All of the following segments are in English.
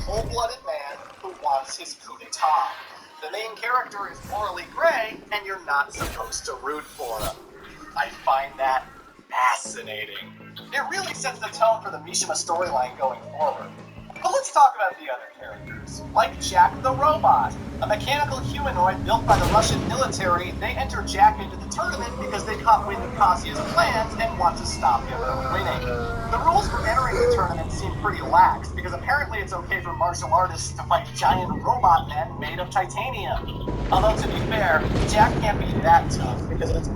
cold-blooded man who wants his coup d'etat. The main character is morally gray, and you're not supposed to root for him. I find that fascinating. It really sets the tone for the Mishima storyline going forward. But let's talk about the other characters, like Jack the Robot. A mechanical humanoid built by the Russian military, they enter Jack into the tournament because they caught wind of Kazuya's plans and want to stop him from winning. The rules for entering the tournament seem pretty lax, because apparently it's okay for martial artists to fight giant robot men made of titanium. Although, to be fair, Jack can't be that tough, because it's...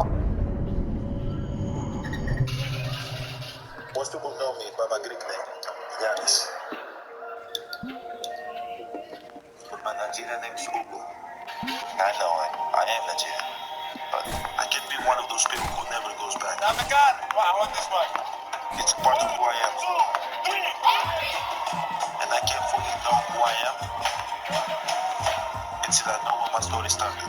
Most people know me by my Greek name, Yanis. But my Nigerian name is Ugu. I know I am Nigerian, but I can be one of those people who never goes back. I'm the god. Wow, I want this one. It's part of who I am. And I can't fully know who I am until I know where my story started.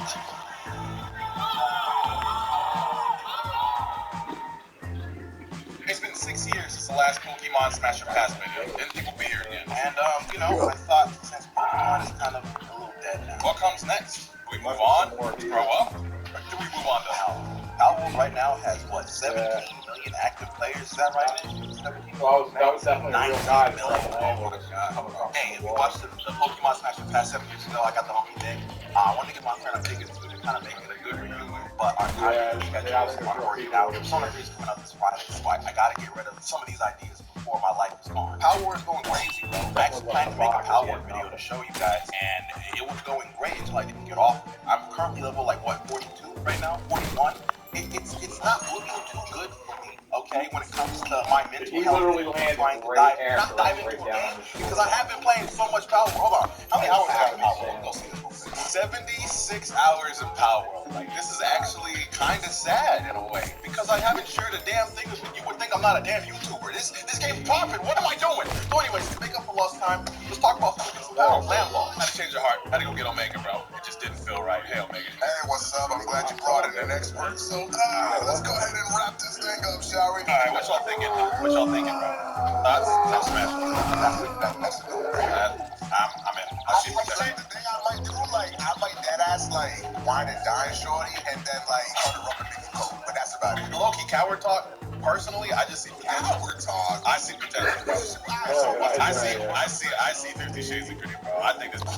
It's been 6 years since the last Pokemon Smash or Pass video. Didn't think we'll be here again. And, I thought since Pokemon is kind of a little dead now. What comes next? Do we move on? Grow up? Or do we move on to Howell? Howell right now has, 17 million active players? Is that right? 17 Well, that was definitely a real guy. Hey, if you watched the Pokemon Smash or Pass 7 years ago, I got the homie Nick. I wanted to get my friend a ticket to kind of make it a good review. But our schedules are working out. Persona 3 is coming up this Friday, so I gotta get rid of some of these ideas before my life is gone. Power War is going crazy, bro. I actually planned to make a Power War video to show you guys, and it was going great until I didn't get off. I'm currently level 42 right now, 41. It's not looking too good for me, okay, when it comes to my mental health. Trying to dive into a game, because I have been playing so much Power War. Hold on, how many hours have I been Go see this. 76 hours in Power World. Like, this is actually kind of sad in a way, because I haven't shared a damn thing with you. You would think I'm not a damn YouTuber. This game's profit. What am I doing? So anyways, to make up for lost time, let's talk about some landlord. I had to change your heart. I had to go get Omega, bro. It just didn't feel right. Hey, Omega. Hey, what's up? I'm glad you brought in an expert. So, let's go ahead and wrap this thing up, shall we? All right, what y'all thinking? What y'all thinking, bro? Thoughts? That's Smash. That's a no-brainer. I'm in. I'll see you The thing I might do, I might deadass, wine and dine shorty, and then, go to rubber nigga coat, but that's about it. Low-key coward talk. Personally, I just see Coward talk. I see potential. I see 50 Shades of Green, bro. I think this is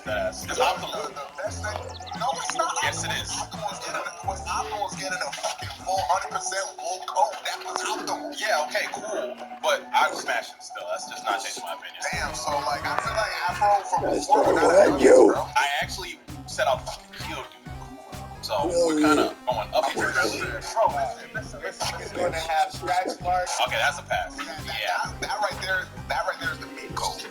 that's optimal. The best thing, no, it's not. Yes, it is. Optimal's getting a fucking full 100% full coat. That was optimal. Yeah, okay, cool. But I'm smashing still. That's just not changing my opinion. Damn, so I feel like Afro from That's before. right, you. I actually set out to fucking kill dude. So we're kind of going up here. It's going to have scratch marks. Okay, that's a pass. Yeah. That right there is the meat coat.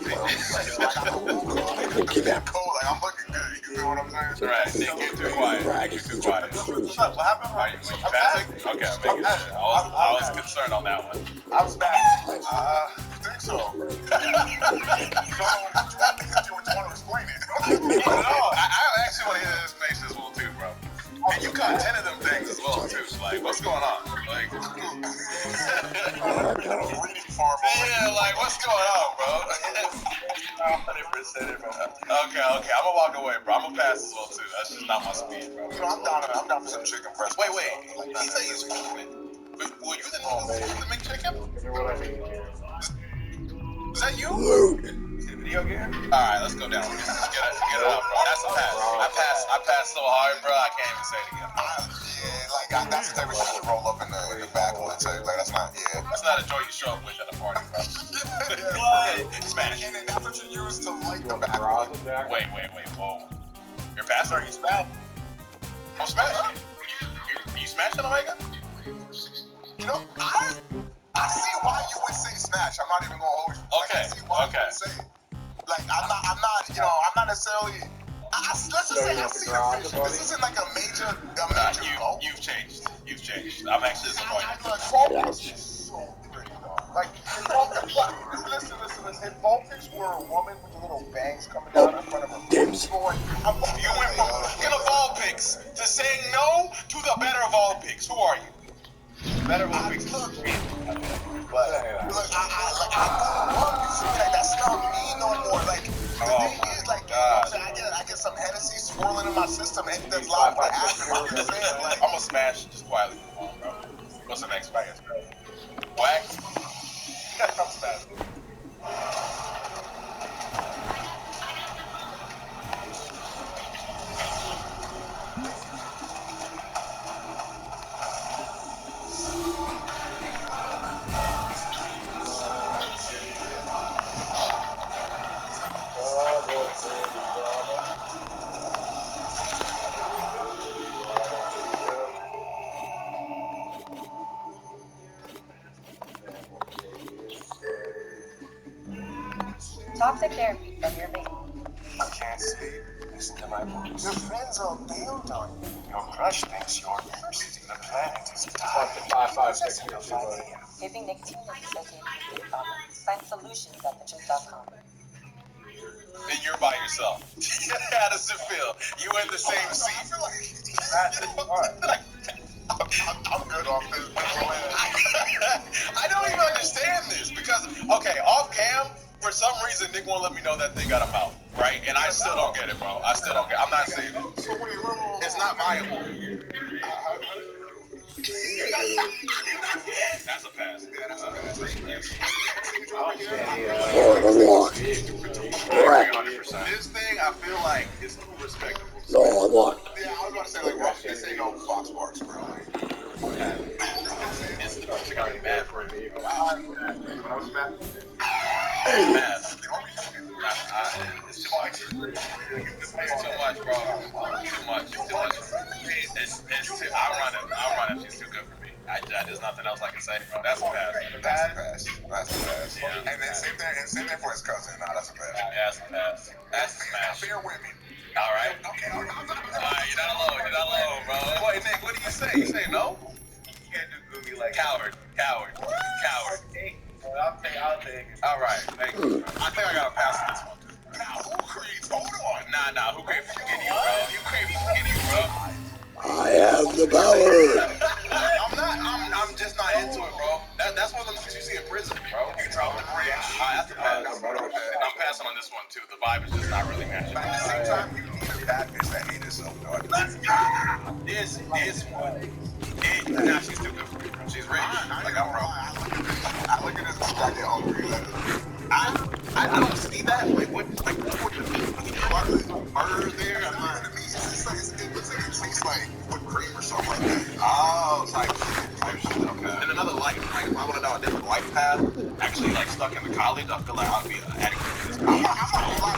Keep that. Cool, I'm looking good. You feel what I'm saying? Right. Get too quiet. Get too quiet. What's up? What happened? Are you passing? Okay, I'm making sure. I was concerned on that one. I was back. I think so. So, what you want to explain it? No, I actually want to hear this face as well too, bro. And you got 10 of them things as well too. Like, what's going on? Like, reading farm. yeah, like, what's going on, bro? 100%, bro. Okay, I'm gonna walk away, bro. I'm gonna pass as well too. That's just not my speed, bro. You know, I'm down for some chicken breast. Wait. He said he's moving. Were you the McChicken? Is that you? Video game? Alright, let's go down. Get it out, bro. That's a pass. I passed so hard, bro. I can't even say it again. That's the type of shit to roll up in the backwoods. That's not, That's not a joy you show up with at a party, bro. Smash. And then that's what you use to light the backwoods. Wait. Whoa. Your pass? Are you smash? I'm smashing. You smashing Omega? You know, I see why you would say smash. I'm not even gonna hold you. Okay. I see why you would say it. I'm not necessarily. Let's just say I see your vision. This isn't like a major goal. You've changed. I'm actually disappointed. Listen. If Voltage were a woman with the little bangs coming down in front of her, You went from looking of all picks to saying no to the better of all picks. Who are you? Better of all picks. But look, I that's not me knowing my system. Anything's live for after. Like you said, like I'm gonna smash just quietly move on, bro. What's the next fight? Whack? I'm smashing. Toxic therapy from your baby. I can't sleep. Listen to my voice. Your friends all bailed on you. Your crush thinks you're cursed. The planet is dying. 5, 6 Until years 5 ago. a.m. Giving nicotine is associated with sleep problems. Find solutions at thetruth.com. Then you're by yourself. How does it feel? You in the same seat. I feel like I'm good off this. I don't even understand this because, okay, off cam, for some reason, Nick won't let me know that thing got a mouth, right? And I still don't get it, bro. I still don't get it. I'm not saying it. So wait, little. It's not viable. That's a pass. Yeah, that's a pass. This thing, I feel like, is too respectable. Yeah, I was about to say, like, bro, this ain't no Fox Sports, bro. It's gotta be mad for me. It's too much. It's too much, bro. Too much. It's too. I'll run it. She's too good for me. There's nothing else I can say, bro. That's a pass. That's a pass. Yeah. And then same thing for his cousin. Nah, that's a pass. That's a pass. That's a smash. Fair women. All right. Okay, All right, you're not alone, bro. Boy, Nick, what do you say? You say no? You can't do Googie like Coward. I'll take it. All right, thank you. I think I gotta pass on this one. Now, who creates? Hold on. Nah. Who came from skinny, bro? You came from skinny, bro. I have the power. I'm just not into it, bro. That's one of them things you see in prison, bro. You drop the bridge. That's the pass. I'm passing on this one too. The vibe is just not really matching. But at the same time, you need a bad bitch that hate herself, dog. This one. Nah, she's too good for me, bro. She's rich. Like I'm broke. I look at this bitch, I get hungry. I don't see that. Like what the meat? Burgers there. I'm not the meat. It looks like it tastes like whipped cream or something like that. Oh, type shit. Okay. And another life. Like if I would have done a different life path, actually like stuck in the college, I feel like I'd be addicted to this. I'm not gonna lie,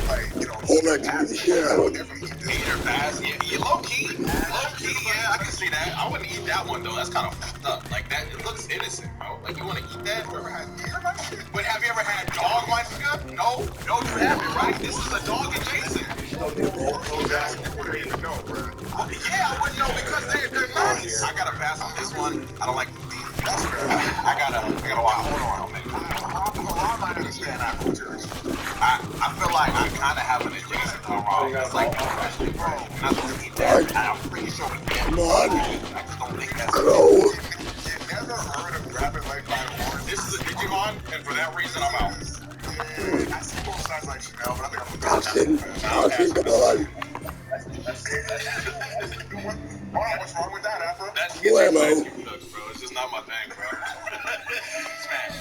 like, you know, Hold that to the shadow. Eat or fast, yeah, low key, yeah, I can see that. I wouldn't eat that one though. That's kind of fucked up. Like that, it looks innocent, bro. Like you want to eat that? But have you ever had dog mafia? No, you haven't, right? This is a dog adjacent. Yeah, I wouldn't know because they're nice. I gotta pass on this one. I don't like the beef. I gotta watch. Hold on, man. I might understand that culture. I feel like I kind of have an adjacent to wrong. It's like, bro, I'm not supposed to eat that. I'm pretty sure it's bad. Come on. I just don't think that's Go. You never heard of grabbing like by the horns? This is a Digimon, and for that reason, I'm out. Yeah, I see both sides like Chanel, but I think I'm Toxin. Come on. Hold on, what's wrong with that, Afro? That's Bueno. bro. It's just not my thing, bro. Smash.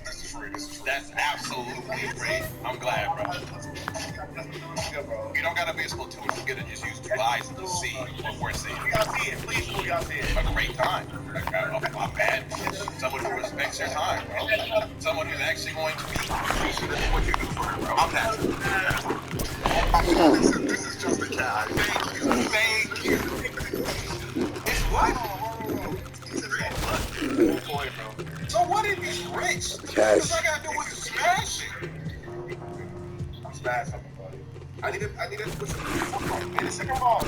This is free. That's absolutely great. I'm glad, bro. You don't gotta be a Splatoon to get it. Just use 2 eyes and just see what we're seeing. Y'all see it, please. Y'all see it. A great time. A bad bitch. Someone who respects your time, bro. Someone who's actually going to be what you do for her, bro. I'm passing. This is just a cat. Thank you. It's what? So what if he's rich? Because I gotta do with smashing. I'm smashing something, buddy. I need to put some in the second ball.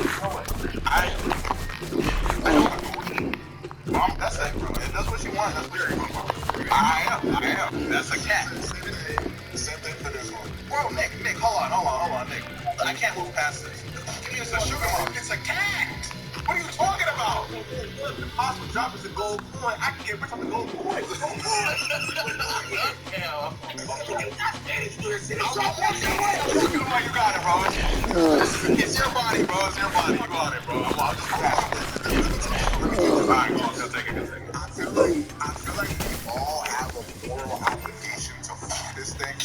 I don't know. That's it, bro. If that's what you want, that's what you want. I am. That's a cat. Same thing for this one. Bro, Nick, hold on, Nick. I can't move past this. It's a sugar mom. It's a cat. What are you talking about? The possible drop is a gold coin. I can get rich on the gold coin. You got it, bro. It's your body, bro. It's your body. You got it, bro. I'll just pass it. Alright, go on. Go take it. I feel like we all have a moral obligation to fuck this thing.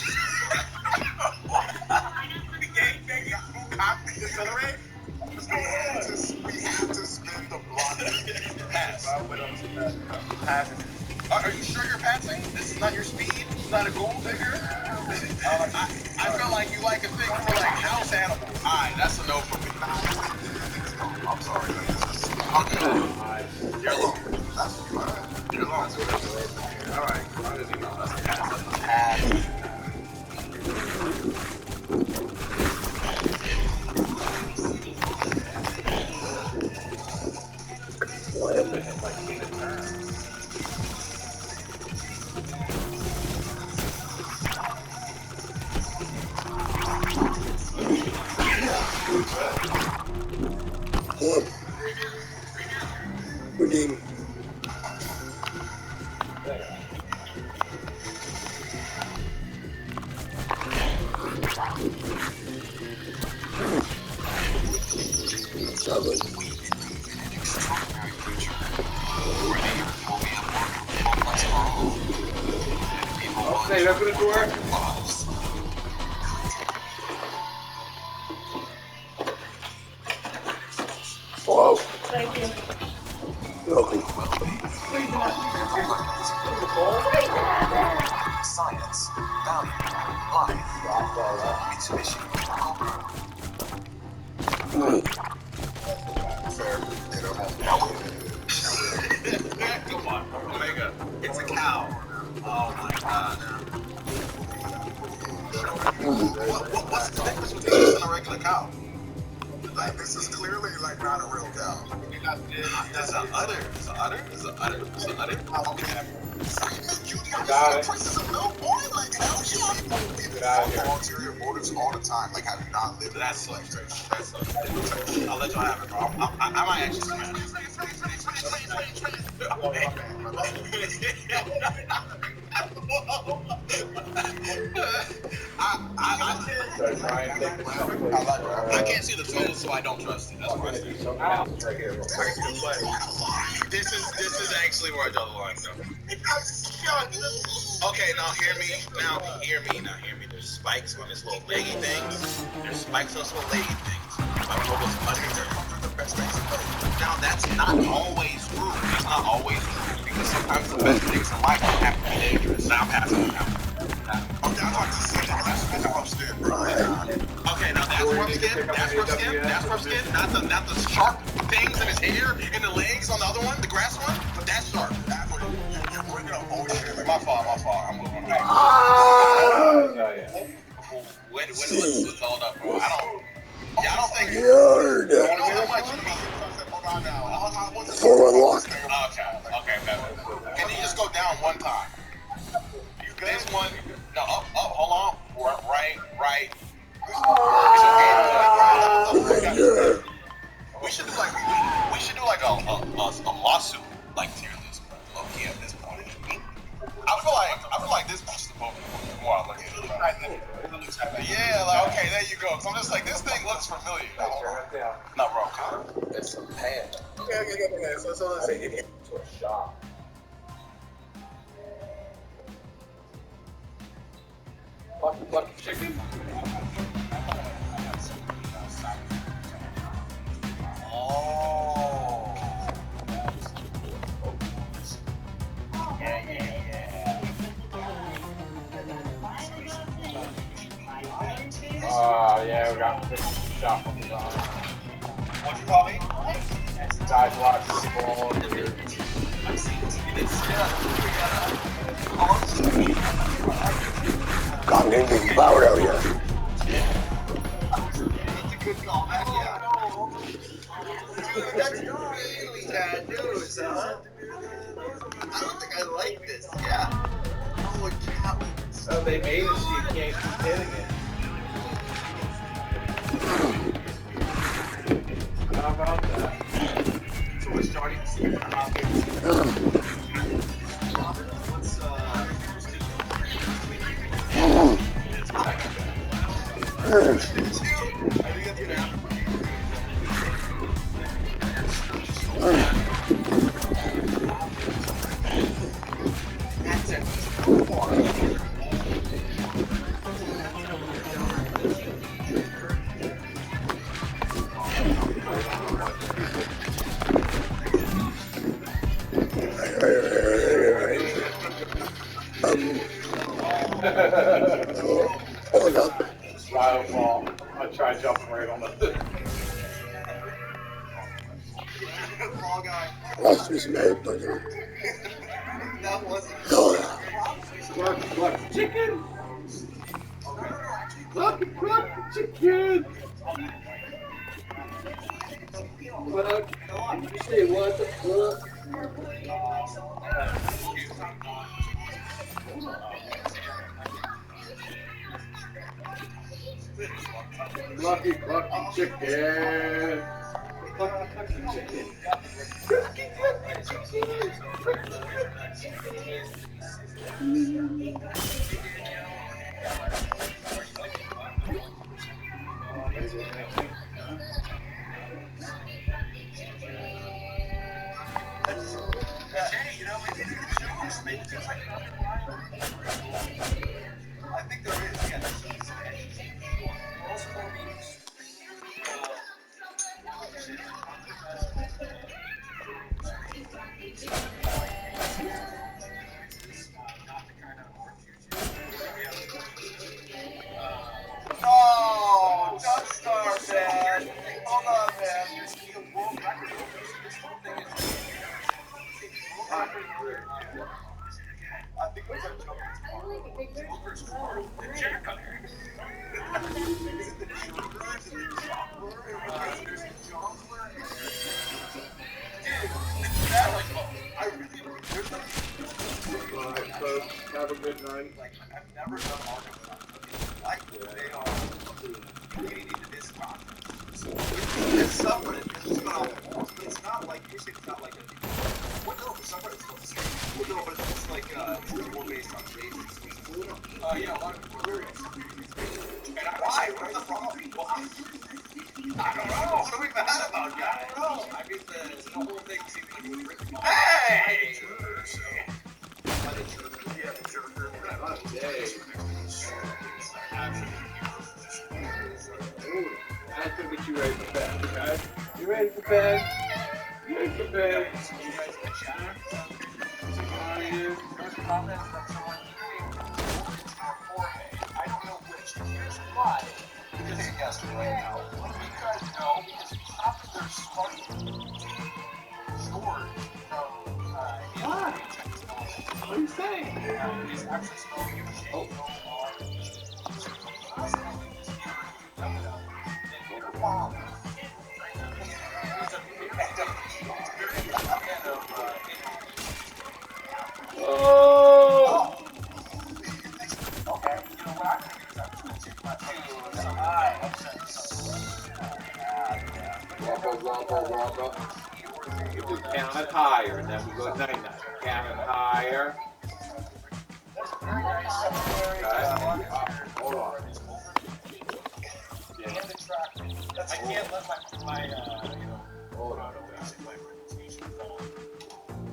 We have to spin the block. Pass. Are you sure you're passing? This is not your speed? This is not a goal digger? I feel like you like a thing for like house animals. Alright, that's a no for me. I'm sorry. Okay. You're alone. You're alone. Alright. That's a pass. Redeem. Seven. Hey, open the door. Hello. Thank you. Welcome. Science, value, life. Mitsubishi. Fair. Come on, Omega. It's a cow. Oh my god. What's the difference between this and a regular cow? Like, this is clearly like not a real cow. It's an udder. It's an udder. It's an udder. It's an udder. Okay. Got it. Prices of milk, boy. Like, hell yeah. People have ulterior motives all the time. Like, have you not lived That sucks. That sucks. I'll let y'all have it, bro. I might actually smash it. I can't see the total, so I don't trust it. That's what I say. This is actually where I draw the line, though. Okay, now hear me. Now hear me. There's spikes on this little leggy thing. There's spikes on this little leggy things. I don't know what's under there. Now that's not always true. It's not always true because sometimes the best things in life have to be dangerous. Now I'm passing now. Okay, I'd like to see that. That's upstairs, bro. Okay, now that's rough skin. That's rough skin. That's rough skin. Not the sharp things in his hair and the legs on the other one, the grass one. But that's sharp. You're bringing up old shit. Like, My fault. I'm moving on. When was this all up, bro? I don't think. Yard. You know how much you mean? Full unlock. Okay, better. Can you just go down one time? This one, no, up, hold on. Right. Yeah. We should do like a lawsuit, like tier list, low key at this point. I feel like this is the Pokemon more I look at it. Yeah, like okay, there you go. So I'm just like this thing looks familiar. No, bro. It's a panda. Okay. So let's say To a shop. Fucking chicken? Oh. Yeah. Yeah, we got the shop on the side. What'd you call me? Guys watching football here. God, getting big power out here. Good call, man. Yeah. Dude, that's really bad news, huh? I don't think I like this. Yeah. Holy cow. So they made it so you can't keep hitting it. How about that? So we're starting to see what happens. What's Hold up. Fireball. I tried jumping right on the. Fall guy. Lost his name, brother. That wasn't. Oh, Cluck, chicken! Cluck, chicken! Cluck, you say what the fuck? Clucky, chicken! Clucky, chicken! I think there is. Yeah, there's cheese and eggs. Also more beans. Oh, Duck Star, man. Hold on, man. I think those are Joker's car. The Jack Hunter. Bye, folks. Have a good night. I've never done Arkham like they are creating this conference. It's separate. It's not. It's not like you said. It's not like a. What? No, it's separate. It's not. No, but it's like it's more based on races. Yeah, a lot of people are curious. And why? What's the problem? Why? I don't know. What are we mad about, guys? I don't know. I mean, the whole thing seems like it was written. Hey! Yeah, the Joker. I can get you ready for bed, guys. You ready for bed? You ready for bed? You guys can chat. There's comments that someone I don't know which. Here's why. Because it's yes right now. Because no, because it's popular smoking George from What? What are you saying? He's actually smoking a shade bomb. Oh! Okay, you know what I'm gonna do is I'm just gonna take my Wobble. You just count it higher, and then we go night-night. Count it higher. very nice. Hold on. I can't let my Hold on. it's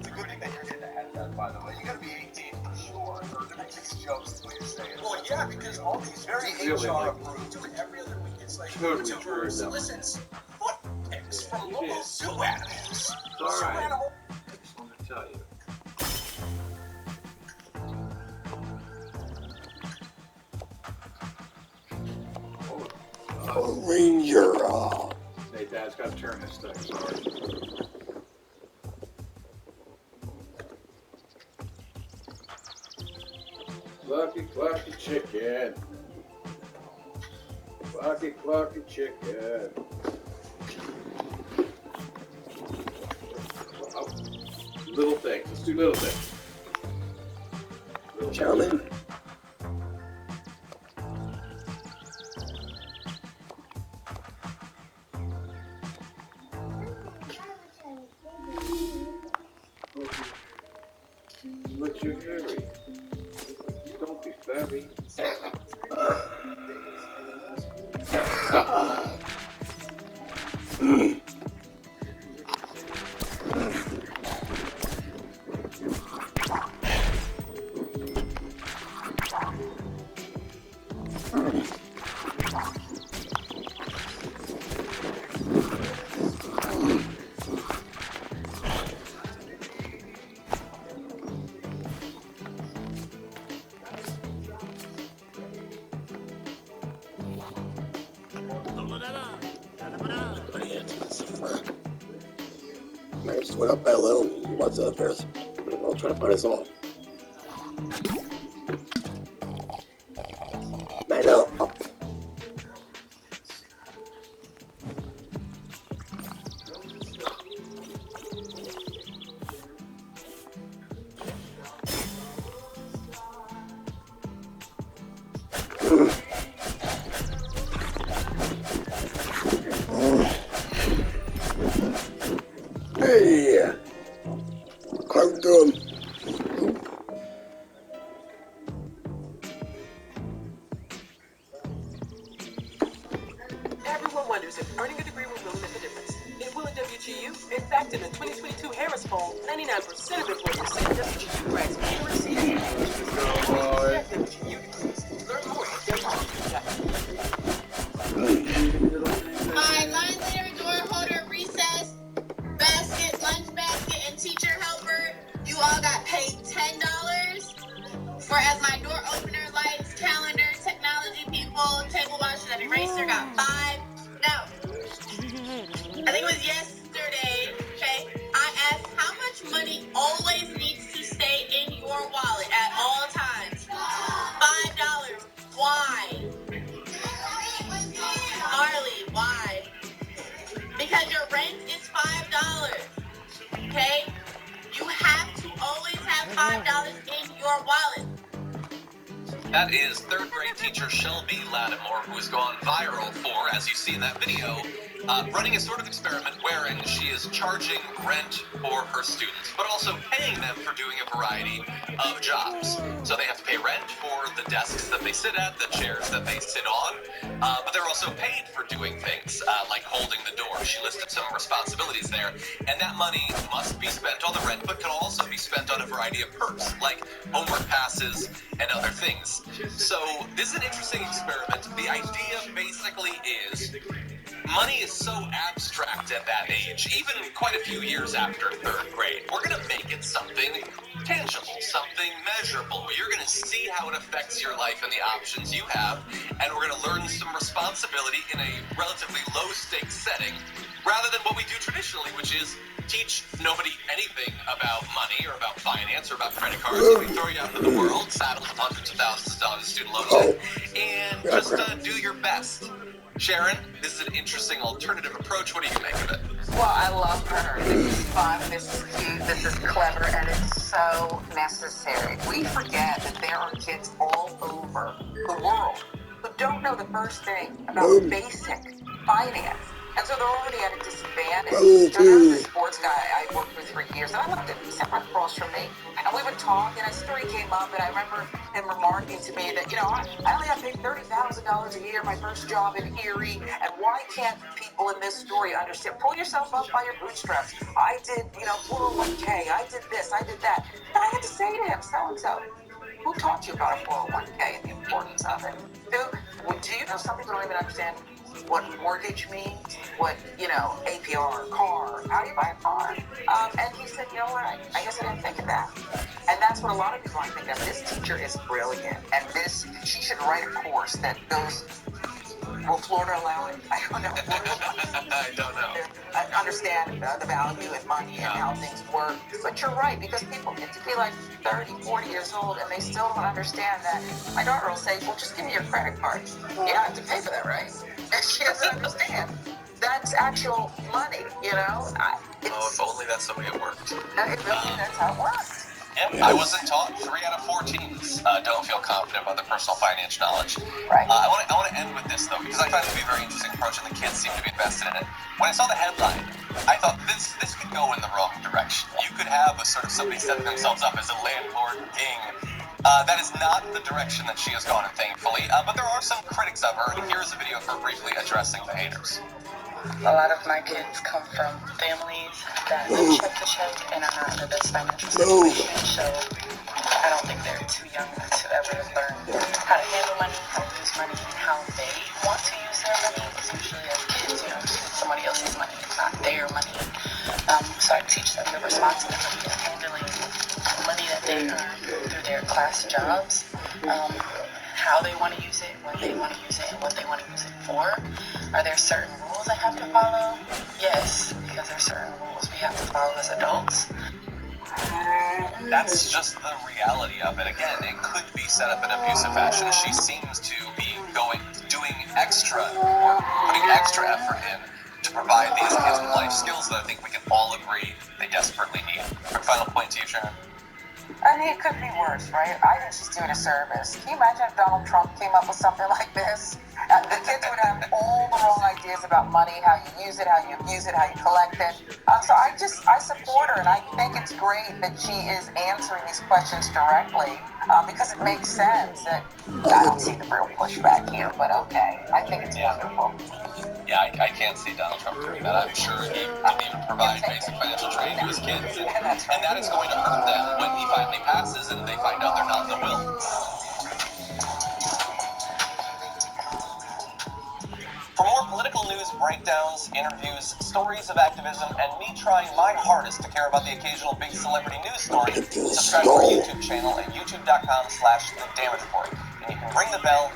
a good thing that you're getting ahead of that, by the way. You gotta be 18 for sure. Or the next jokes the way you say it. Well, yeah, because all these very Really, HR like, approved. Dude, every other week it's like totally YouTubers true, though. solicits foot pics from You local did. zoo animals. All Zoo right. animal. I just want to tell you. Ranger. Hey, Dad's got to turn this thing. Sorry. Clucky chicken. Clucky chicken. Oh, little things. Let's do little things. Gentlemen. But you're hairy. Don't be very. I just went up by a little. What's up, Earth? I'll try to find us all. I know. Hey, how you doing? Everyone wonders if earning a degree will really make a difference. It will at WGU. In fact, in the 2022 Harris poll, 99% of employers say WGU grads will receive WGU degrees. Learn more at WGU.com. Hi, line leader, door holder, recess, basket, lunch basket, and teacher helper. You all got paid $10. Whereas my door opener, lights, calendar, technology people, table washer, and eraser got 5. No, I think it was yesterday, okay? I asked how much money always needs to stay in your wallet at all times. $5. Why? Harley, why? Because your rent is $5, okay? You have to always have $5 in your wallet. That is third grade teacher Shelby Lattimore, who has gone viral for, as you see in that video, running a sort of experiment wherein she is charging rent for her students, but also paying them for doing a variety of jobs. So they have to pay rent for the desks that they sit at, the chairs that they sit on, but they're also paid for doing things like holding the door. She listed some responsibilities there, and that money must be spent on the rent, but can also be spent on a variety of perks, like homework passes and other things. So this is an interesting experiment. The idea basically is money is so abstract at that age, even quite a few years after third grade. We're going to make it something tangible, something measurable. You're going to see how it affects your life and the options you have, and we're going to learn some responsibility in a relatively low-stakes setting, rather than what we do traditionally, which is teach nobody anything about money or about finance or about credit cards. We throw you out into the world, saddle with hundreds of thousands of dollars of student loan debt, and just do your best. Sharon, this is an interesting alternative approach. What do you make of it? Well, I love her. This is fun, this is cute, this is clever, and it's so necessary. We forget that there are kids all over the world who don't know the first thing about basic finance. And so they're already at a disadvantage. So there was this sports guy I worked with for years, and I loved him. He sat right across from me. And we would talk, and a story came up, and I remember him remarking to me that, I only got paid $30,000 a year, my first job in Erie, and why can't people in this story understand? Pull yourself up by your bootstraps. I did, 401k, I did this, I did that. And I had to say to him, so-and-so, who taught you about a 401k and the importance of it? Do you know some people don't even understand what mortgage means, what, APR, car, how do you buy a car? And he said, you know what, I guess I didn't think of that. And that's what a lot of people I think of. This teacher is brilliant, and she should write a course that goes, will Florida allow it? I don't know. I don't know. I understand the value and money and how things work. But you're right, because people get to be like 30, 40 years old, and they still don't understand that. My daughter will say, well, just give me your credit card. You don't have to pay for that, right? And she doesn't understand. That's actual money, If only that's the way it worked. That's how it works. Yep, I wasn't taught. 3 out of 4 teens don't feel confident about their personal finance knowledge. Right. I want to end with this, though, because I find it to be a very interesting approach, and the kids seem to be invested in it. When I saw the headline, I thought this could go in the wrong direction. You could have a sort of somebody setting themselves up as a landlord king That is not the direction that she has gone, thankfully. But there are some critics of her, and here's a video of her briefly addressing the haters. A lot of my kids come from families that live check to check and are not in the best financial situation, so I don't think they're too young to ever learn how to handle money, how to use money, and how they want to use their money. Because usually as kids, it's somebody else's money, it's not their money. So I teach them the responsibility of handling money that they earn through their class jobs, how they want to use it, when they want to use it, and what they want to use it for. Are there certain rules I have to follow? Yes, because there are certain rules we have to follow as adults. That's just the reality of it. Again, it could be set up in abusive fashion. She seems to be doing extra work, putting extra effort in to provide these kids with life skills that I think we can all agree they desperately need. Quick final point to you, Sharon. I mean, it could be worse, right? I think she's doing a service. Can you imagine if Donald Trump came up with something like this? The kids would have all the wrong ideas about money, how you use it, how you abuse it, how you collect it. So I support her, and I think it's great that she is answering these questions directly because it makes sense. I don't see the real pushback here, but okay. I think it's wonderful. Yeah, I can't see Donald Trump doing that. I'm sure he didn't even provide basic financial training to his kids. And that is going to hurt them when he finally passes and they find out they're not in the will. For more political news, breakdowns, interviews, stories of activism, and me trying my hardest to care about the occasional big celebrity news story, subscribe to our YouTube channel at youtube.com/The Damage Report. And you can ring the bell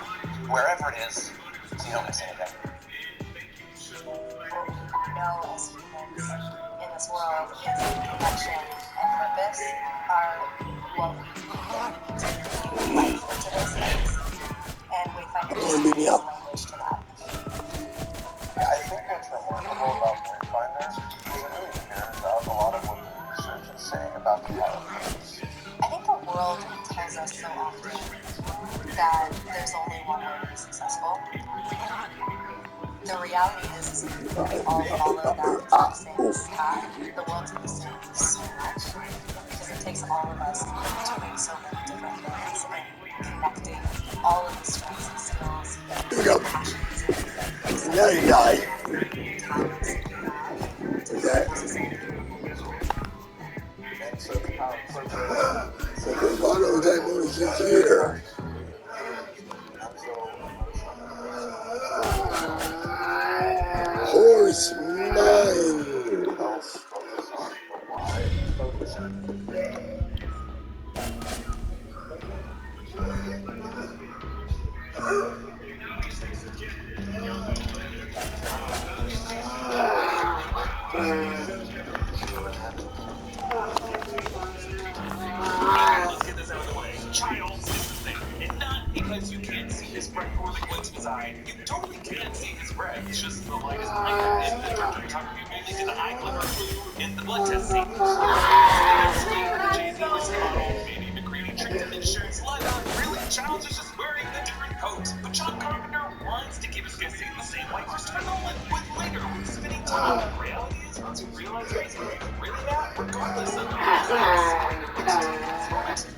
wherever it is so you don't miss anything. Know as humans in this world is connection and purpose are what we need to bring life into those things, and we find language to that. Yeah, I think what's remarkable about Wayfinder is it really cares about a lot of what the research is saying about the power of purpose. I think the world tells us so often that there's only one way to be successful. The reality is if we all follow that same path, the world's going to change so much because it takes all of us doing so many different things and connecting all of the strengths and skills and passions and talents And so the power of purpose. So the bottom of that noise is here. Horse mind. Let's get this out of the way. Child is the thing. And not because you can't see his breath or the glint of his eye. You totally can see his breath. It's just the light is blinded. And the director of photography mainly did the eye glimmer in the blood test scene. Jay-Z was modeled, Manny McGrady tricked him into sharing blood. Really, Childs is just wearing a different coat. But John Carpenter wants to keep his guest scene the same way Christopher Nolan with later with spinning top. The reality is, once you realize he's really that, regardless of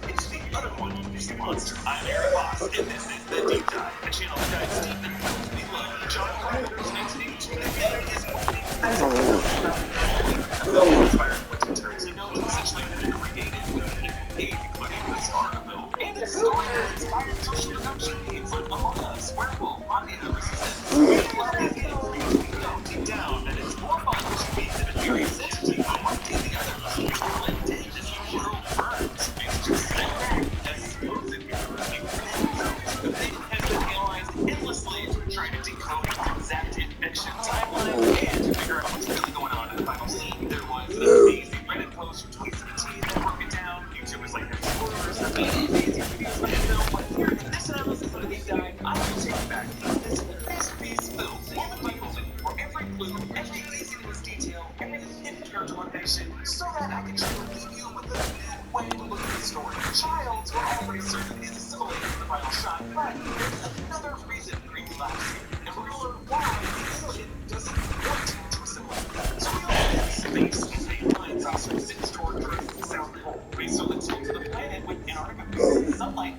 it's the other one who's the monster. I'm Aaron Boss, and this is The Deep Dive, a channel that dives deep into films we love. John Carpenter's next stage to the game is opening. Inspired Quentin Tarantino, essentially created including the star of the film. And it's a story that inspired social production games like Among Us, Werewolf, Body of the Resistance. Deep down, and it's more fun to be than a furious entity like the others. Blend in as the world burns. It's just so explosive. The thing has been analyzed endlessly, trying to decode its exact infection timeline and figure out what's really going on in the final scene. There was an amazing Reddit post from 2017 that broke it down. YouTubers like explorers have made amazing videos on the film, but here in this analysis of the deep dive, I'm going to take you back to this masterpiece film, woven by woman, where every clue, every laziness detail, every hidden character motivation, so that I can try to leave you with a new way to look at the story. Childs, we're already certain, is assimilated in the final shot, but there's another reason for you last year, and we're going to learn why the alien doesn't want to assimilate. So we all have space and they flying saucers sits toward Earth, South Pole. We so let's go to the planet with Antarctica. Sunlight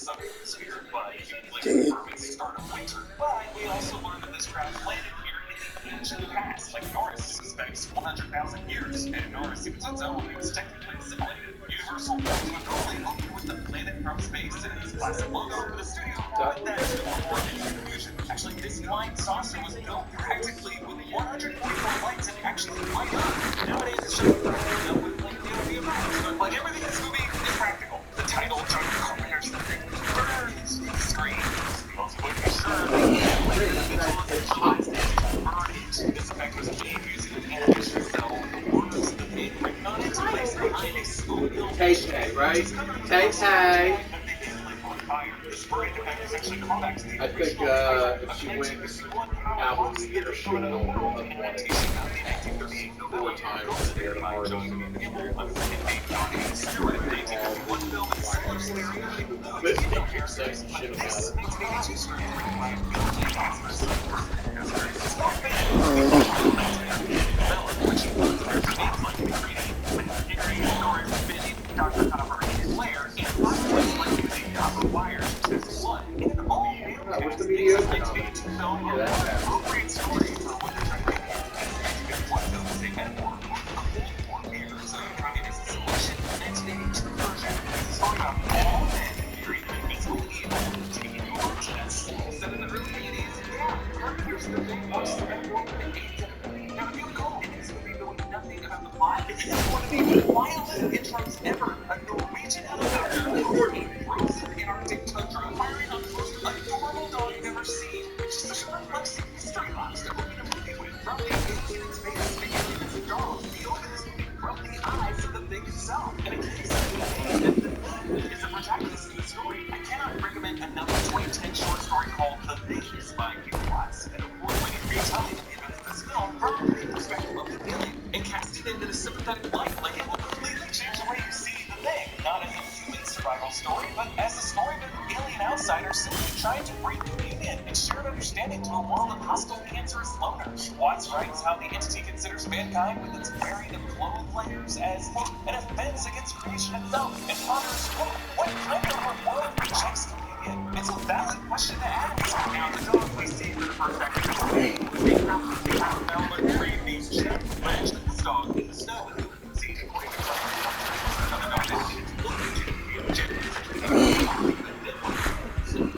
summer hemisphere, but humidly from its start of winter. But we also learned that this craft landed here in the ancient past, like Norris suspects 100,000 years, and Norris even says so, it was technically assimilated. Universal Films would normally open with the planet from space and its classic logo, but the studio brought that to a more confusion. Actually, this flying saucer was built practically with 144 lights and actually light up. Nowadays, it's just built with like the effects, but like everything in this movie is practical. The title, John Carpenter's The Thing, burns the screen. Most would be sure this effect was made using an animation cell with the words of the main written on it placed behind a small hill. Tay-Tay, right? Tay-Tay. I think if she wins album of the year, she'll have won it 4 times here at Artist. Shit what's the mediocre comment? Yeah, that's bad. It's one of the wildest intros ever. A Norwegian helicopter frozen in Arctic tundra, firing on the most adorable dog you've ever seen. It's just such a perplexing mystery box to open a movie with. From the alien in space, the alien is a dog. We open this movie from the eyes of the thing itself. And it keeps that the thing is the protagonist in the story. I cannot recommend enough a 2010 short story called The Things by Hugh Watts, an award-winning retelling of the events of this film from the perspective of the alien, and cast it into a sympathetic light. Like, it will completely change the way you see the thing, not as a human survival story, but as a story of an alien outsider simply trying to bring communion and shared understanding to a world of hostile, cancerous loners. Watts writes how the entity considers mankind with its wearing of clothes layers as an offense against creation itself, and ponders, what kind of a world rejects communion? It's a valid question to ask. Now, the dog we see for the first time Velma Tree means Jack French, this dog in the snow, and you can see it according to another dog that is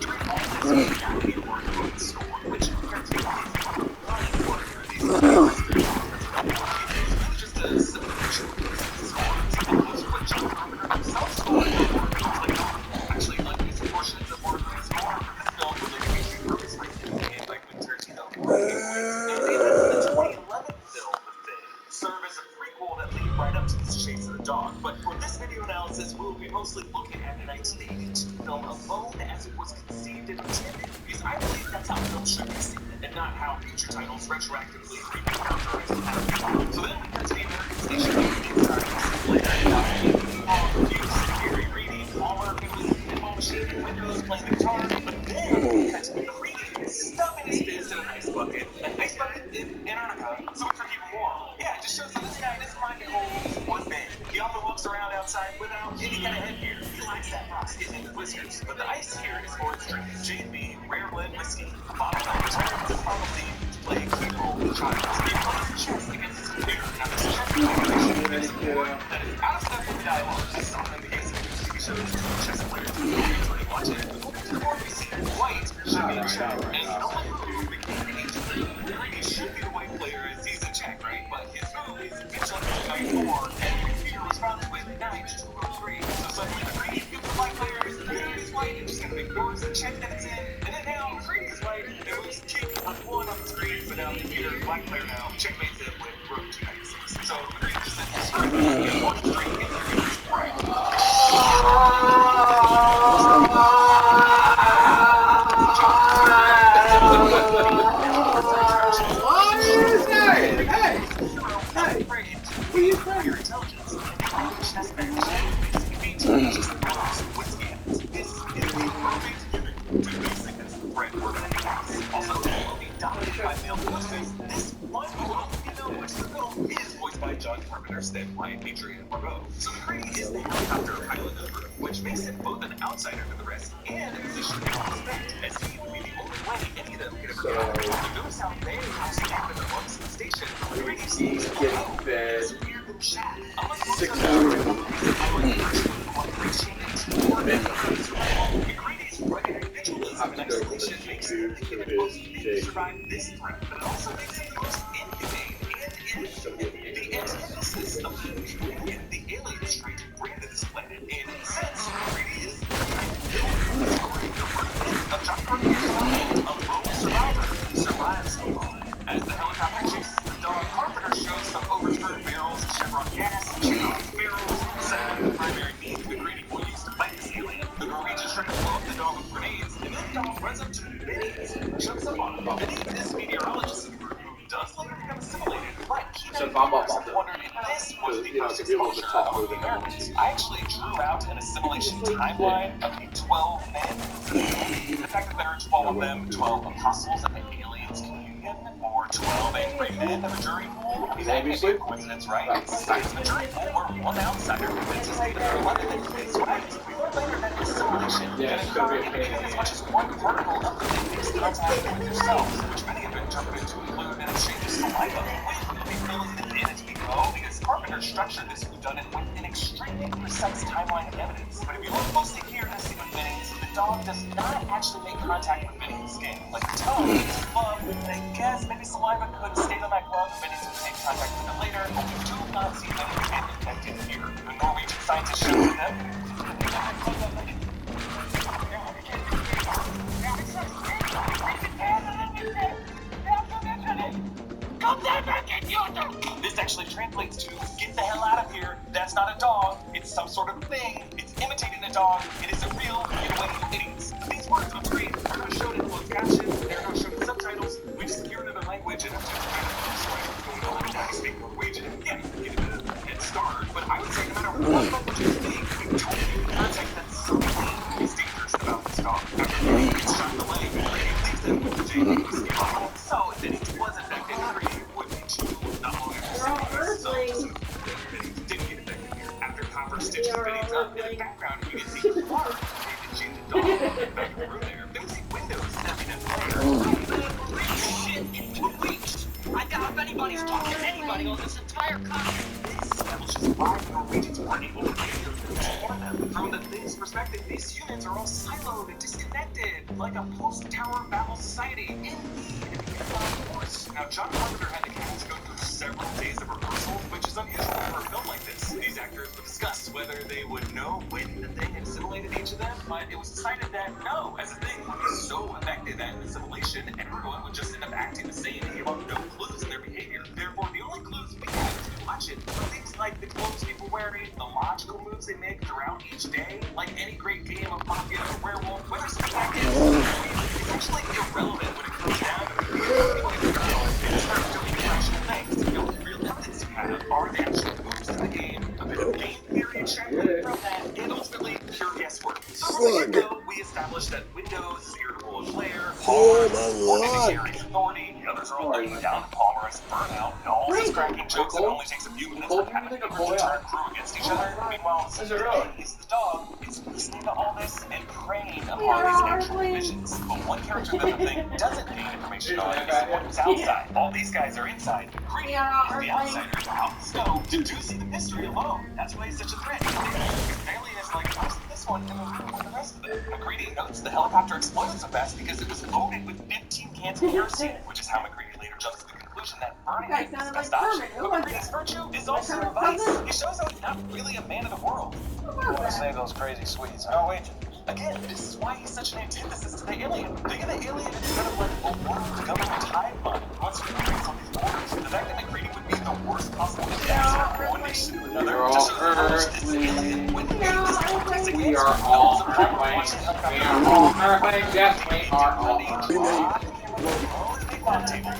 during all this, we got the award from the store, which compared to the award for these it's just a simple picture of the score. And those are what John Carpenter himself scored actually, like these portions of work he scored for this film were like featured purposely made by Quentin Tarantino. And they let the 2011 film, The Thing, serve as a prequel that lead right up to this chase of the dog. But for this video analysis, we'll be mostly looking at the 1982 film alone as it was conceived and intended, because I believe that's how films should be seen, and not how future titles retroactively recharacterize the past. So then we cut to the American station inside Gary reading, Palmer, it was pinball machine and windows playing the guitar, but then we cut to the Creedy stuffing his fist in an ice bucket in Antarctica, so we can keep him warm. Yeah, it just shows that this guy doesn't mind it cold one bit. He often walks around outside without any kind of headgear. He likes that frost skin and whiskers, but the ice here is for his drinking J&B, rare blend whiskey, a bottle that returns the final theme to play a key role in the trial. He pulls his chest against his computer. Now this chest is that is out of step with the dialogue. This is often the case in TV shows. Chess players usually watch it. The more we see white should be check, and no one moves became He should be the white player as he's in check, right? But his move is it's like a 4, and the computer responds with 9, 2, or 3. So suddenly the Creedy, if the white player is white, it just kind of ignores the check that it's in, and then now Creedy's white, it moves king on 1 on the screen, but now the computer, black player now, checkmates it with rook 296. So the Creedy just sits the screen, and one straight in the computer's right. John Carpenter's then Ryan Adrian Margot. So the Creedy is the helicopter pilot of which which makes him both an outsider to the rest and a position of respect, as he would be the only way any of them could ever get. Notice how they also have the books in the station. He's getting fed 6 hours. McCready's rugged individualism and isolation makes him the most needed to survive this threat, but it also makes him the most inhumane and the antithesis of the aliens trying to bring to this planet. In a sense, McCready is the of John Carpenter's life, a lone survivor who survives alone. As the helicopter chases the dog, Carpenter shows some overturned barrels of Chevron gas, barrels, settling the primary means McCready will use to fight this alien. The Norwegians try to blow up the dog with grenades, and then the dog runs up to Benny's and jumps up on him. Benny is meteorologist in the group who does later become assimilated, but he then wondered if this was the first exposure of the Americans. I actually drew out an assimilation timeline of the 12 men. The fact that there are 12 of them, 12 apostles at the aliens' communion, or 12 angry men of a jury pool, I mean, that may be a coincidence, right? Besides the jury pool, where one outsider convinces the other 11 that he is right. We learn later that assimilation can occur in even as much as one particle of the thing makes contact with yourselves, which many have interpreted to include an exchange of saliva. We feel as thin as we go because Carpenter structured this whodunit with an extremely precise timeline of evidence. But if you look closely here in the scene with Benny's, the dog does not actually make contact with Benny's skin. Like the tongue is his glove, and I guess maybe saliva could have stayed on that glove and Benny's would make contact with it later, but we do not see Benny get infected here. The Norwegian scientist shows them. This actually translates to get the hell out of here. That's not a dog. It's some sort of thing. It's imitating a dog. It isn't real. Get away, you idiots. But these words on screen are not shown in closed captions. They're not shown in subtitles. We just hear another language and I speak Norwegian. Yeah, get a bit of a head start. But I would say no matter what language you speak, we don't get the context that something is dangerous about this dog. After he gets shot in the leg, he thinks that JP was evil. So if it was infected, Brady would be too not long after so didn't get infected here. After Copper stitches Benny's up in the background, we can see Clark chained the dog in the back of the room there. Then we see windows snapping in flare. Shit, in 2 weeks! I doubt if anybody's talking to anybody on this entire continent. This establishes why the Norwegians weren't able to get here for them. From the thing's perspective, these humans are all siloed and disconnected, like a post-Tower Babel society. Indeed. Now, John Carpenter had the cast go through several days of rehearsals, which is unusual for a film like this. These actors would discuss whether they would know when the thing had assimilated each of them, but it was decided that no, as the thing would be so effective at assimilation, everyone would just end up acting the same and give up no clues in their behavior. Therefore, the only clues we have as we watch it are things like the clothes people wearing, the logical moves they make throughout each day, like any great game of Mafia or Werewolf, whether some fact is, it's actually irrelevant when it comes down to the start doing irrational things. The only real evidence you have are the actual moves in the game, a bit of game theory extracted from that, and ultimately pure guesswork. So from the get-go, we established that Windows is irritable of Flair, Palmer is ordinary authority, the others are all looking down to Palmer as burnout, and all these cracking jokes that only takes a few minutes for half a group to turn crew against each other. Meanwhile, since the dog, it's listening to all this and preying upon these actual visions. But one character that the thing doesn't gain information on is the one who's outside. All these guys are inside. Green is the outsider out in the snow, deducing the mystery alone. That's why he's such a threat. Apparently, it's like, where's this one and the rest of them? McCready notes the helicopter exploded so fast because it was loaded with 15 cans of kerosene, which is how McCready later jumps to the conclusion that burning it is the best option. But McCready's virtue is also a vice. He shows how he's not really a man of the world. You want to save those crazy Swedes, Norwegian? Again, this is why he's such an antithesis to the alien. Think of the alien instead of like a world government hive mind. Once he creates all these borders, the fact that McCready would be the worst possible ambassador for one nation to another just shows this alien wouldn't be this complex. We are all Earthlings. We are all Earthlings. Yes, we are all Earthlings.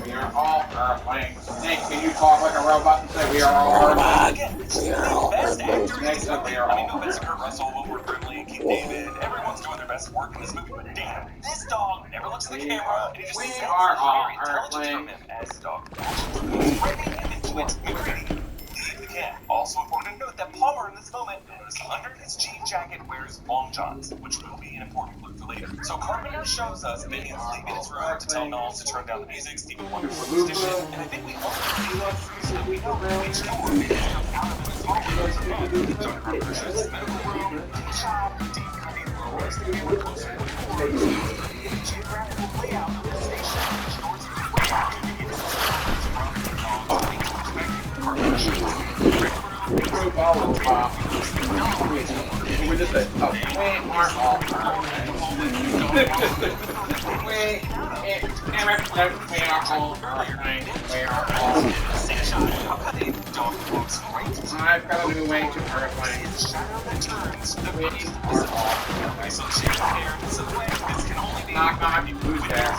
We are all Earthlings. Nick, can you talk like a robot and say we are all Earthlings? We are all Earthlings. Nick said we are all Earthlings. Kurt Russell, Wilbur Brimley, King David, everyone's doing their best work in this movie, but damn, this dog never looks at the camera, and he just we are all Earthlings. As dog. He's bringing him into it. McCready, leave the camp. All also important to note that Palmer in this moment, notice under his jean jacket wears long johns, which will be an important clue for later. So Carpenter shows us Benny is leaving his room to tell Knowles to turn down the music, Stephen Wonder's superstition, and I think we all see this so that we know which door Benny comes out of in his hallway. So again, John Carpenter shows his medical room, the shop, Deep Cutting lowers the camera closer to the door, the geographical layout of the station, which doors to the layout, and begins to surprise from the Knowles' perspective. Carpenter shows us the regular We just say, oh, we aren't all perfect. We are all perfect. We are all. I've got a new way to airplane. We are all perfect. Knock, knock, who's there?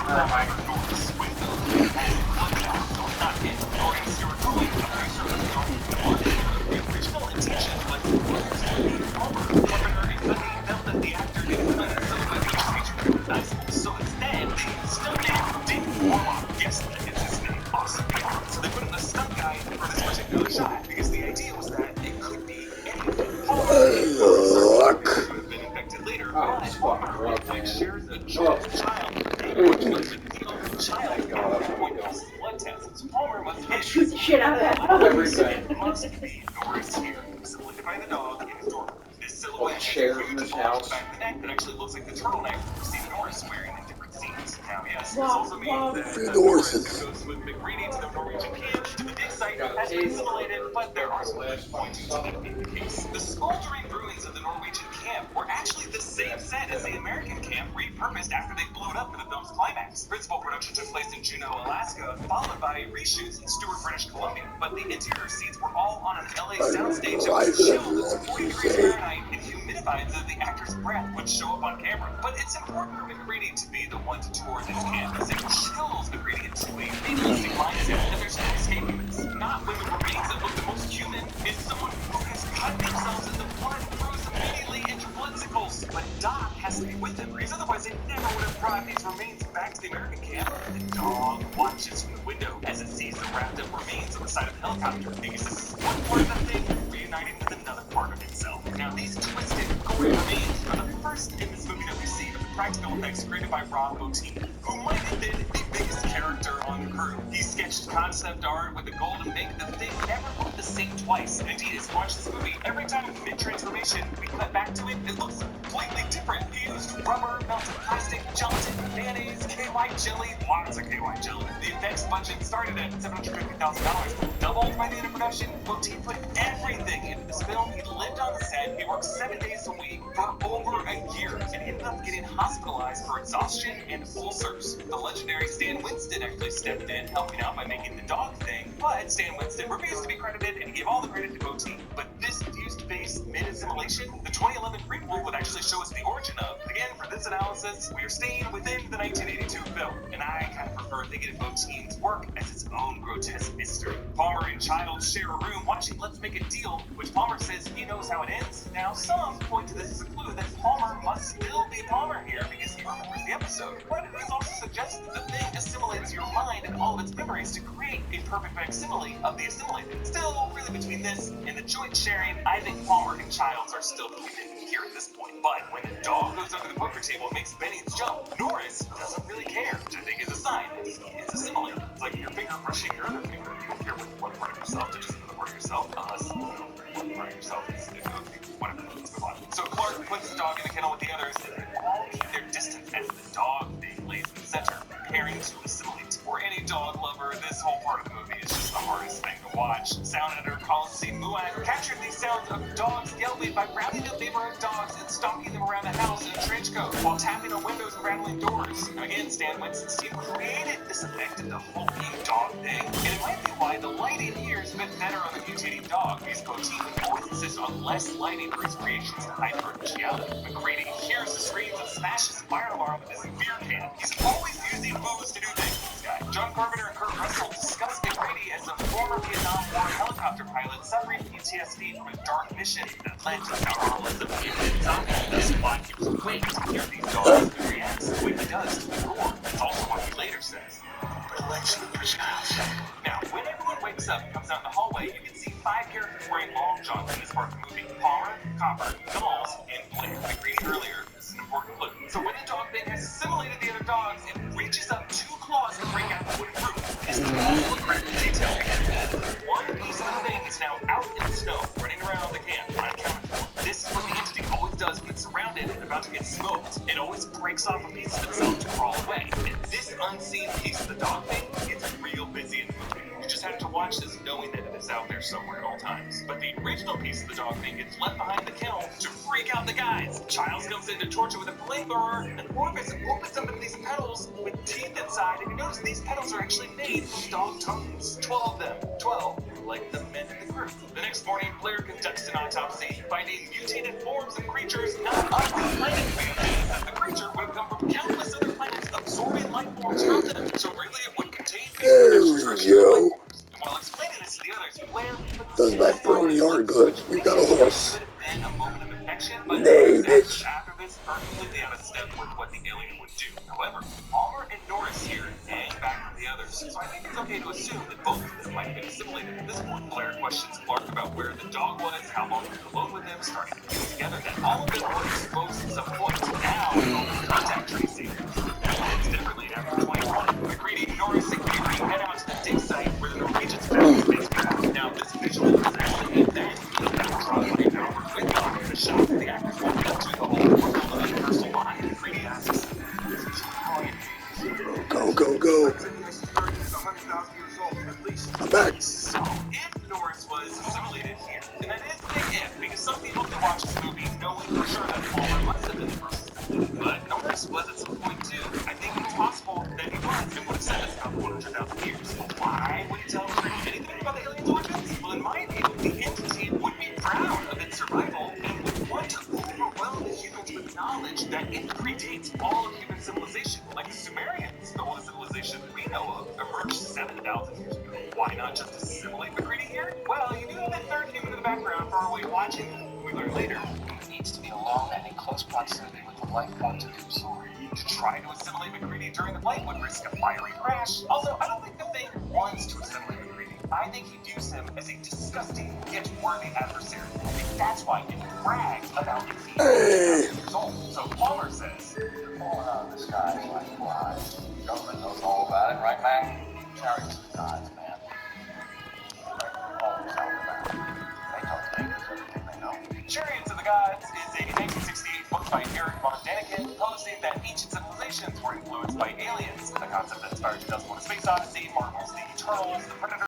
So instead, stuntman David Warlock, yes, that is his name, awesome. So they put in a stunt guy for this particular shot because the idea was that it could be anything. Warlock could have been infected later, but Warlock shares a Jewish child, which would have been killed child blood tests. Palmer must have Shoot the shit out of that. Everything. It must be Norris here, silhouetted by the dog in his dorm. This silhouette chairs has a in huge this bulge house. back the neck that actually looks like the turtleneck Stephen Norris wearing in different scenes. Now, yes, this also means that Norris goes with McReady to the Norwegian camp to the dig site has been assimilated, but there are some clues pointing to that being the case. The smoldering ruins of the Norwegian camp were actually the same set as the American camp, repurposed after they blew it up for the film's climax. Principal production took place in Juneau, Alaska, followed by reshoots in Stewart, British Columbia. But the interior scenes were all on an LA soundstage that was chilled at 40 degrees Fahrenheit and humidified so that the actor's breath would show up on camera. But it's important for McReady to be the one to tour this camp, as it chills McReady into a fatalistic mindset that there's no escaping this. Not when the remains that look the most human is someone who has cut themselves in the blood, froze immediately into bloodsickles. But Doc has to be with them, because otherwise they never would have brought these remains back to the American camp. The dog watches from the window as it sees the wrapped up remains on the side of the helicopter, because this is one part of the thing reuniting with another part of itself. Now, these twisted, gory remains are the first in this movie that we see of the practical effects created by Rob Bottin, who might have been the biggest character on the crew. He sketched concept art with the goal to make the thing never look the same twice. And indeed, as you watch this movie, every time mid-transformation we cut back to it, it looks completely different. He used rubber, melted plastic, gelatin, mayonnaise, KY jelly, lots of KY jelly. The effects budget started at $750,000, doubled by the end of production. Bottin put everything into this film. He lived on the set. He worked 7 days a week for over a year and ended up getting hospitalized for exhaustion and ulcers. The legendary Stan Winston actually stepped in, helping out by making the dog thing, but Stan Winston refused to be credited and he gave all the credit to Bottin. But this fused face mid-assimilation, the 2011 prequel would actually show us the origin of. Again, for this analysis, we are staying within the 1982 film, and I kind of prefer thinking of Bottin's work as its own grotesque mystery. Palmer and Childs share a room watching Let's Make a Deal, which Palmer says he knows how it ends. Now, some point to this as a clue that Palmer must still be Palmer here because he remembers the episode, but it is also suggested that the thing assimilates your mind and all of its memories to create a perfect facsimile of the assimilated. Still, really between this and the joint sharing, I think Palmer and Childs are still committed here at this point. But when the dog goes under the poker table and makes Benny's jump, Norris doesn't really care, which I think is a sign that he is assimilated. It's like your finger brushing your other finger. You don't care what part of yourself touches another part of yourself, unless you know what part of yourself is whatever. Let's move on. So Clark puts the dog in the kennel with the others, and they all keep their distance as the dog thing lays in the center, preparing to assimilate. For any dog lover, this whole part of the movie is just the hardest thing to watch. Sound editor Colin C. Muad captured these sounds of dogs yelping by grabbing up neighborhood dogs and stalking them around the house in a trench coat, while tapping on windows and rattling doors. And again, Stan Winston's team created this effect of the hulking dog thing, and it might be why the lighting here is a bit better on the mutating dog, because Bottin always insists on less lighting for his creations to hide artificiality. McReady hears the screams and smashes a fire alarm with his beer can. He's always using booze to do things, this guy. John Carpenter and Kurt Russell discuss McReady as a former Vietnam War helicopter pilot suffering PTSD from a dark mission that led to alcoholism and zombies. This is why he was quick to hear these dogs and reacts the way he does to the roar. That's also what he later says. Now, when everyone wakes up and comes out in the hallway, you can see 5 characters wearing long copper, the moles, and Blair, the greedy earlier. This is an important clue. So when the dog thing has assimilated the other dogs, it reaches up 2 claws to break out the wooden roof. This is all a critical detail here. One piece of the thing is now out in the snow, running around the camp, unaccounted for. This is what the entity always does when it's surrounded and about to get smoked. It always breaks off a piece of itself to crawl away. And this unseen piece of the dog thing gets real busy in the movie. You just have to watch this knowing that it is out there somewhere at all times. But the original piece of the dog thing gets left behind the kennel to freak out the guys. Childs comes in to torture with a flamethrower, and Orpheus opens up into these petals with teeth inside, and you notice these petals are actually made from dog tongues. 12 of them. 12, like the men in the group. The next morning, Blair conducts an autopsy, finding mutated forms of creatures not of the planet. That the creature would have come from countless other planets, absorbing life forms from them. So really, it would contain these extraterrestrial life forms. And while explaining this to the others, Blair Does my brony are good. We've got a horse. Nay, bitch. After this, are completely out of step with what the alien would do. However, Palmer and Norris here hang back from the others, so I think it's okay to assume that both of them might have been assimilated at this point. Blair questions Clark about where the dog was, how long he was alone with him, starting to put together that all of them were exposed at some point. Now, all the contact tracing it's differently after 2020. The greedy Norris and Gary head out to the dig site where the Norwegians found the spacecraft. Now, this visual is actually a then backdrop by Albert Whitlock, the shot of the actors walking up to the whole world of a universal line. Greedy asks, Go. I'm back. so if Norris was assimilated here, and that is a big if, because some people can watch this movie knowing for sure that Palmer must have been the person. But Norris was at some point too. I think it's possible that he was and would have said this about 100,000 years. Why would he tell us anything about the aliens' origins? Well, in my opinion, the entity would be proud of its survival and would want to overwhelm the humans with knowledge that it predates all of human civilization. Like the Sumerians, the oldest civilization we know of, emerged 7,000 years ago. Why not just assimilate the greedy here? Well, you do have that third human in the background far away watching. We learn later. He needs to be alone and in close proximity with the life form to do so. To try to assimilate McCready during the flight would risk a fiery crash. Also, I don't think the thing wants to assimilate McCready. I think he views him as a disgusting yet worthy adversary. I think that's why he brags about it being his result. So Palmer says, Falling out of the sky is like flies. The government knows all about it, right, man? Chariots of the gods, man. Always out about it. They tell teenagers everything they know. Chariots of the Gods is a 1968 book by Eric von Däniken posing that ancient civilizations were influenced by aliens, a concept that inspired 2001: A Space Odyssey, Marvel's The Eternals, The Predator,